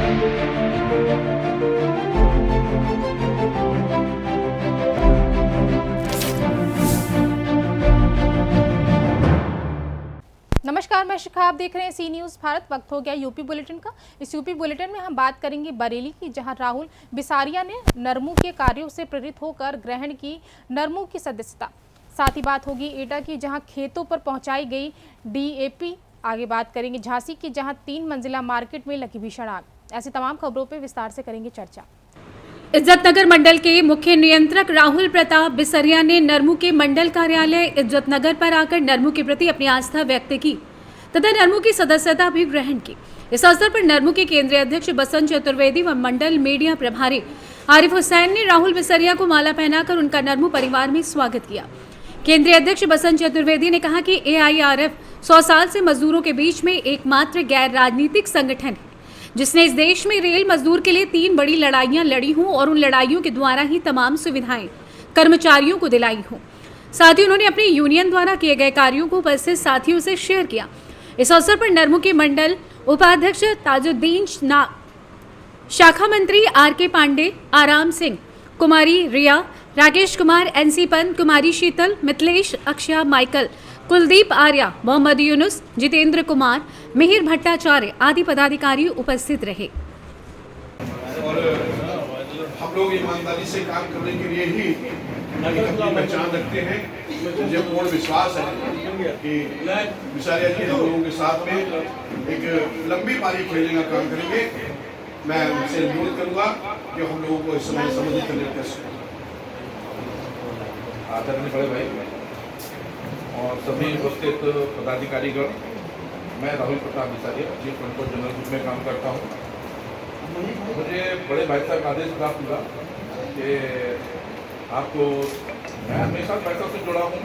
नमस्कार, मैं शिखा, आप देख रहे हैं सी न्यूज़ भारत। वक्त हो गया यूपी बुलेटिन का। इस यूपी बुलेटिन में हम बात करेंगे बरेली की, जहां राहुल बिसारिया ने नरमू के कार्यों से प्रेरित होकर ग्रहण की नरमू की सदस्यता। साथ ही बात होगी एटा की, जहां खेतों पर पहुंचाई गई डीएपी। आगे बात करेंगे झांसी की, जहां 3 मंजिला मार्केट में लगी भीषण आग। ऐसी तमाम खबरों पर विस्तार से करेंगे चर्चा। इज्जतनगर मंडल के मुख्य नियंत्रक राहुल प्रताप बिसरिया ने नरमू के मंडल कार्यालय इज्जतनगर पर आकर नरमू के प्रति अपनी आस्था व्यक्त की तथा नरमू की सदस्यता भी ग्रहण की। इस अवसर पर नरमू के केंद्रीय अध्यक्ष बसंत चतुर्वेदी व मंडल मीडिया प्रभारी आरिफ हुसैन ने राहुल बिसरिया को माला पहनाकर उनका नरमू परिवार में स्वागत किया। केंद्रीय अध्यक्ष बसंत चतुर्वेदी ने कहा कि AIRF 100 साल से मजदूरों के बीच में एकमात्र गैर राजनीतिक संगठन है जिसने इस देश में रेल मजदूर के लिए 3 बड़ी लड़ाइयां लड़ी हों और उन लड़ाइयों के द्वारा ही तमाम सुविधाएं कर्मचारियों को दिलाई हों। साथ ही उन्होंने अपने यूनियन द्वारा किए गए कार्यों को उपस्थित साथियों से शेयर किया। इस अवसर पर नरमू के मंडल उपाध्यक्ष ताजुद्दीन नाग, शाखा मंत्री RK पांडे, आराम सिंह, कुमारी रिया, राकेश कुमार, NC पंत, कुमारी शीतल, मिथिलेश, अक्षया, माइकल, कुलदीप आर्या, मोहम्मद यूनुस, जितेंद्र कुमार, मिहिर भट्टाचार्य आदि पदाधिकारी उपस्थित रहे। और हम लोग ईमानदारी से काम करने के लिए ही अपनी पहचान रखते हैं। मुझे पूर्ण विश्वास है कि बिसारिया जी हम लोगों के साथ में एक लंबी पारी खेलने का काम करेंगे। मैं उनसे अनुरोध करूंगा कि हम लोगों को इस समय संबोधित करने का आदरणीय बड़े भाई और सभी उपस्थित पदाधिकारीगण, मैं Rahul Pratap Bisaria chief control general group में काम करता हूँ। मुझे बड़े भाई साहब का आदेश प्राप्त हुआ कि आपको, मैं हमेशा पैसा से जुड़ा हूँ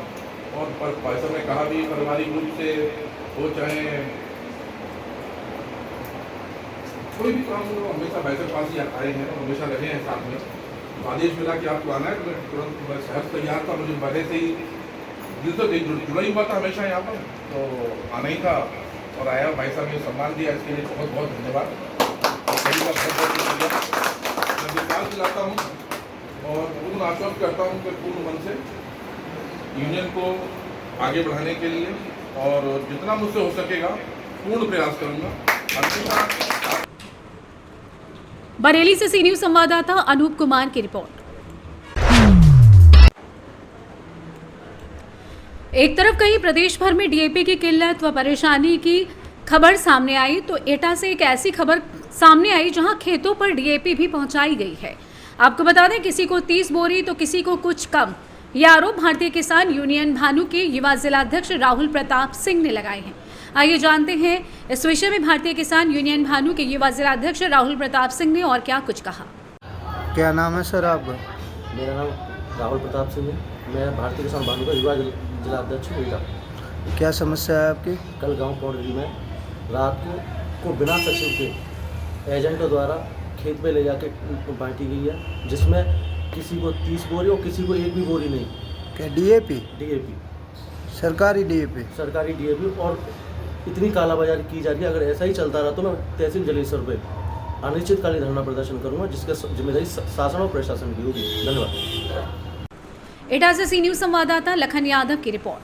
और भाई साहब ने कहा भी पारिवारिक रूप से हो चाहे कोई भी काम हो, हमेशा भाई साहब पास ही आए हैं और हमेशा रहे हैं साथ में। तो आदेश मिला कि आपको आना है, तो मैं तुरंत मैं सहज तैयार था। मुझे पहले से ही दिल से जुड़ा ही हुआ था हमेशा यहाँ पर, तो आना ही था और आया। भाई साहब ने सम्मान दिया, इसके लिए बहुत बहुत धन्यवाद। सभी का बहुत बहुत शुक्रिया। मैं विश्वास दिलाता हूँ और पूर्ण आश्वस्त करता हूँ कि पूर्ण मन से यूनियन को आगे बढ़ाने के लिए और जितना मुझसे हो सकेगा पूर्ण प्रयास करूँगा। बरेली से सी न्यूज़ संवाददाता अनूप कुमार की रिपोर्ट। एक तरफ कहीं प्रदेश भर में DAP की किल्लत व परेशानी की खबर सामने आई, तो एटा से एक ऐसी खबर सामने आई जहां खेतों पर DAP भी पहुंचाई गई है। आपको बता दें, किसी को 30 बोरी तो किसी को कुछ कम, ये आरोप भारतीय किसान यूनियन भानु के युवा जिलाध्यक्ष राहुल प्रताप सिंह ने लगाए हैं। आइए जानते हैं इस विषय में भारतीय किसान यूनियन भानु के युवा जिलाध्यक्ष राहुल प्रताप सिंह ने और क्या कुछ कहा। क्या नाम है सर आपका? मेरा नाम राहुल प्रताप सिंह है। मैं भारतीय किसान भानु का युवा जिलाध्यक्ष हूँ। क्या समस्या है आपकी? कल गांव पौडरी में रात को बिना सचिव के एजेंटों द्वारा खेत पे ले जाके बांटी गई है, जिसमें किसी को 30 बोरी और किसी को एक भी बोरी नहीं। क्या DAP? DAP, सरकारी DAP? सरकारी DAP। और इतनी कालाबाजारी की जा रही है। अगर ऐसा ही चलता रहा तो मैं तहसील जलेसर पे अनिश्चितकालीन धरना प्रदर्शन करूंगा, जिसका जिम्मेदारी शासन और प्रशासन की होगी। धन्यवाद। एटा से सी न्यूज़ संवाददाता लखन यादव की रिपोर्ट।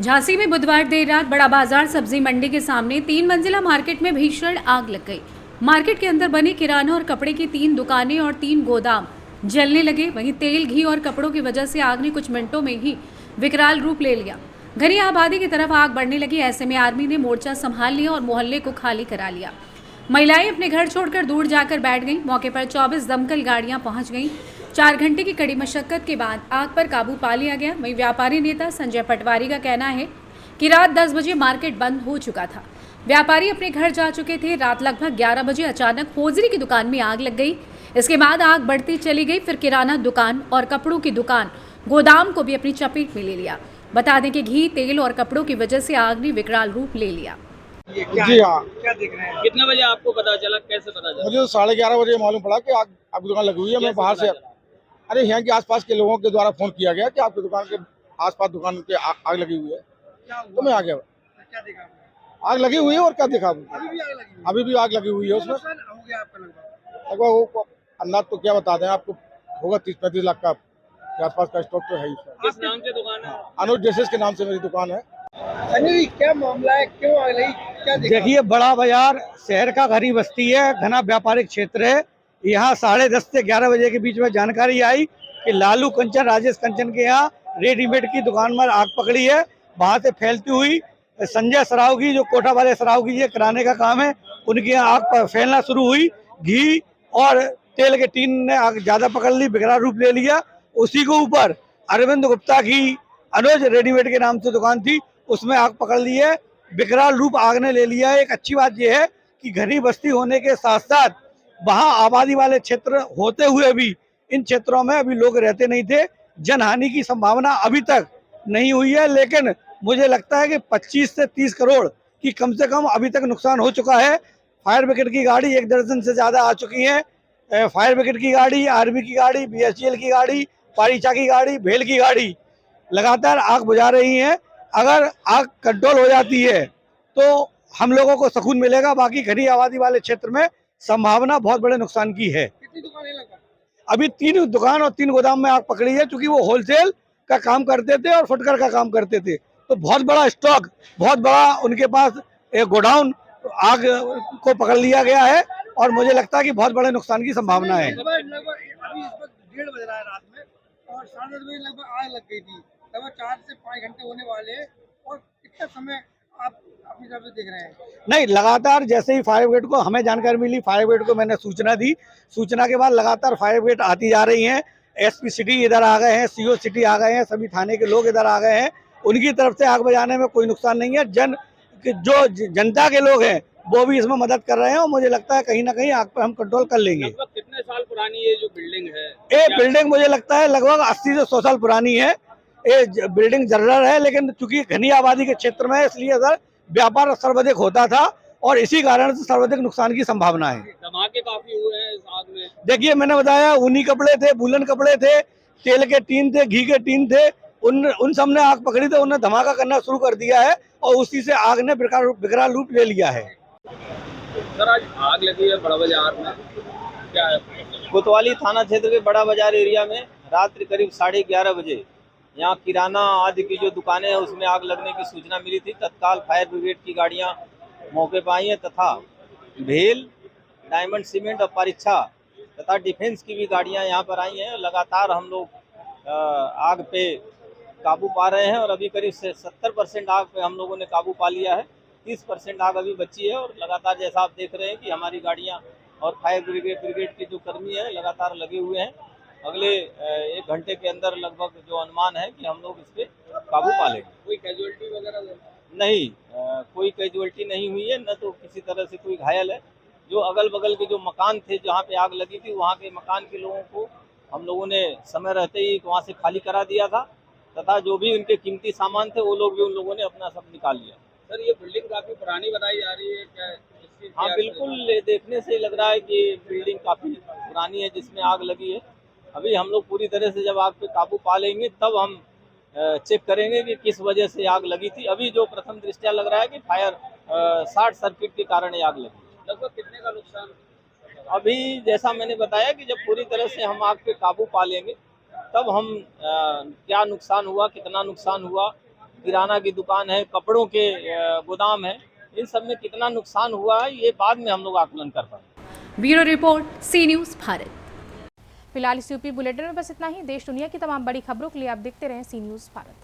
झांसी में बुधवार देर रात बड़ा बाजार सब्जी मंडी के सामने 3 मंजिला मार्केट में भीषण आग लग गई। मार्केट के अंदर बनी किराना और कपड़े की 3 दुकानें और 3 गोदाम जलने लगे। वहीं तेल, घी और कपड़ों की वजह से आग ने कुछ मिनटों में ही विकराल रूप ले लिया। घनी आबादी की तरफ आग बढ़ने लगी। ऐसे में आर्मी ने मोर्चा संभाल लिया और मोहल्ले को खाली करा लिया। महिलाएं अपने घर छोड़कर दूर जाकर बैठ गईं। मौके पर 24 दमकल गाड़ियां पहुंच गईं। 4 घंटे की कड़ी मशक्कत के बाद आग पर काबू पा लिया गया। वहीं व्यापारी नेता संजय पटवारी का कहना है कि रात 10 बजे मार्केट बंद हो चुका था। व्यापारी अपने घर जा चुके थे। रात लगभग 11 बजे अचानक होजरी की दुकान में आग लग गई। इसके बाद आग बढ़ती चली गई। फिर किराना दुकान और कपड़ों की दुकान, गोदाम को भी अपनी चपेट में ले लिया। बता दें कि घी, तेल और कपड़ों की वजह से आग ने विकराल रूप ले लिया। जी हाँ, क्या देख रहे हैं? कितने बजे आपको पता चला, कैसे पता चला? मुझे तो 11:30 बजे मालूम पड़ा कि आग आपकी दुकान लगी हुई है। मैं बाहर से, अरे यहाँ के आसपास के लोगों के द्वारा फोन किया गया कि आपकी दुकान के आसपास दुकान के आग लगी हुई है, तो मैं आ गया। क्या देखा? आग लगी हुई है और क्या दिखा अभी भी आग लगी हुई है उसमें लगभग वो अंदाज तो क्या बता दें आपको, होगा 30-35 लाख का के आसपास का स्टॉक तो है ही। किस नाम से दुकान है? अनुज ड्रेसेस के नाम से मेरी दुकान है। क्या मामला है, क्यों आग लगी, क्या देखिए, बड़ा बाजार शहर का घनी बस्ती है, घना व्यापारिक क्षेत्र है। यहाँ 10:30 से 11 बजे के बीच में जानकारी आई कि लालू कंचन, राजेश कंचन के यहाँ रेडीमेड की दुकान में आग पकड़ी है। वहां से फैलती हुई संजय सरावगी, जो कोटा वाले सरावगी जी किराने का काम है, उनके यहाँ आग फैलना शुरू हुई। घी और तेल के टीन ने आग ज्यादा पकड़ ली, बिगड़ा रूप ले लिया। उसी के ऊपर अरविंद गुप्ता की अनुज रेडीमेड के नाम से दुकान थी, उसमें आग पकड़ ली है, विकराल रूप आग ने ले लिया है। एक अच्छी बात यह है कि घनी बस्ती होने के साथ साथ वहाँ आबादी वाले क्षेत्र होते हुए भी इन क्षेत्रों में अभी लोग रहते नहीं थे। जनहानि की संभावना अभी तक नहीं हुई है, लेकिन मुझे लगता है कि 25 से 30 करोड़ की कम से कम अभी तक नुकसान हो चुका है। फायर ब्रिगेड की गाड़ी 1 दर्जन से ज्यादा आ चुकी है। फायर ब्रिगेड की गाड़ी, आर्मी की गाड़ी, BHEL की गाड़ी, पारीचा की गाड़ी, भेल की गाड़ी लगातार आग बुझा रही है। अगर आग कंट्रोल हो जाती है तो हम लोगों को सुकून मिलेगा। बाकी घनी आबादी वाले क्षेत्र में संभावना बहुत बड़े नुकसान की है। कितनी दुकानें लगा? अभी 3 दुकान और 3 गोदाम में आग पकड़ी है, क्योंकि वो होलसेल का काम करते थे और फुटकर का काम करते थे, तो बहुत बड़ा स्टॉक, बहुत बड़ा उनके पास एक गोडाउन आग को पकड़ लिया गया है और मुझे लगता है कि बहुत बड़े नुकसान की संभावना है। लगभग अभी इस वक्त 1:30 बज रहा है रात में और 10:30 बजे लगभग आग लग गई थी। लगभग 4 से 5 घंटे होने वाले हैं और कितना समय आप अपनी तरफ से देख रहे हैं? नहीं, लगातार जैसे ही फायर ब्रिगेड को हमें जानकारी मिली, फायर ब्रिगेड को मैंने सूचना दी। सूचना के बाद लगातार फायर ब्रिगेड आती जा रही हैं। SP सिटी इधर आ गए हैं, CO सिटी आ गए हैं, सभी थाने के लोग इधर आ गए हैं। उनकी तरफ से आग बुझाने में कोई नुकसान नहीं है। जो जनता के लोग हैं वो भी इसमें मदद कर रहे हैं और मुझे लगता है कहीं ना कहीं आग पर हम कंट्रोल कर लेंगे। लगभग कितने साल पुरानी ये जो बिल्डिंग है? ये बिल्डिंग मुझे लगता है लगभग 80 से 100 साल पुरानी है। ये बिल्डिंग जर्जर है, लेकिन चूंकि घनी आबादी के क्षेत्र में है, इसलिए इधर व्यापार सर्वाधिक होता था और इसी कारण से सर्वाधिक नुकसान की संभावना है। धमाके काफी हुए हैं इस आग में। देखिए, मैंने बताया ऊनी कपड़े थे, वूलन कपड़े थे, तेल के टीन थे, घी के टीन थे, उन सब ने आग पकड़ी तो उन्होंने धमाका करना शुरू कर दिया है और उसी से आग ने विकराल रूप ले लिया है। सर, आज आग लगी है बड़ा बाजार में, क्या है? कोतवाली थाना क्षेत्र के बड़ा बाजार एरिया में रात्रि करीब 11:30 बजे यहाँ किराना आदि की जो दुकानें हैं उसमें आग लगने की सूचना मिली थी। तत्काल फायर ब्रिगेड की गाड़ियाँ मौके पर आई हैं तथा भेल, डायमंड सीमेंट और परीक्षा तथा डिफेंस की भी गाड़ियाँ यहाँ पर आई हैं। लगातार हम लोग आग पे काबू पा रहे हैं और अभी करीब 70% आग पे हम लोगों ने काबू पा लिया है। 30% आग अभी बची है और लगातार जैसा आप देख रहे हैं कि हमारी गाड़ियाँ और फायर ब्रिगेड के जो कर्मी हैं लगातार लगे हुए हैं। अगले 1 घंटे के अंदर लगभग जो अनुमान है कि हम लोग इस पर काबू पा लेंगे। कोई कैजुअलिटी वगैरह नहीं, कोई कैजुअलिटी नहीं हुई है, न तो किसी तरह से कोई घायल है। जो अगल बगल के जो मकान थे जहाँ पे आग लगी थी वहाँ के मकान के लोगों को हम लोगों ने समय रहते ही वहाँ से खाली करा दिया था तथा जो भी उनके कीमती सामान थे वो लोग भी उन लोगों ने अपना सब निकाल लिया। सर, ये बिल्डिंग काफी पुरानी बताई जा रही है, क्या हाँ, बिल्कुल देखने से लग रहा है कि बिल्डिंग काफ़ी पुरानी है जिसमें आग लगी है। अभी हम लोग पूरी तरह से जब आग पे काबू पा लेंगे तब हम चेक करेंगे कि किस वजह से आग लगी थी। अभी जो प्रथम दृष्टया लग रहा है कि फायर शॉर्ट सर्किट के कारण ये आग लगी। लगभग कितने का नुकसान? अभी जैसा मैंने बताया कि जब पूरी तरह से हम आग पे काबू पा लेंगे तब हम क्या नुकसान हुआ, कितना नुकसान हुआ, किराना की दुकान है, कपड़ों के गोदाम है, इन सब में कितना नुकसान हुआ है ये बाद में हम लोग आकलन कर पाएंगे। ब्यूरो रिपोर्ट, सी न्यूज़ भारत। फिलहाल इस यूपी बुलेटिन में बस इतना ही। देश दुनिया की तमाम बड़ी खबरों के लिए आप देखते रहें सी न्यूज़ भारत।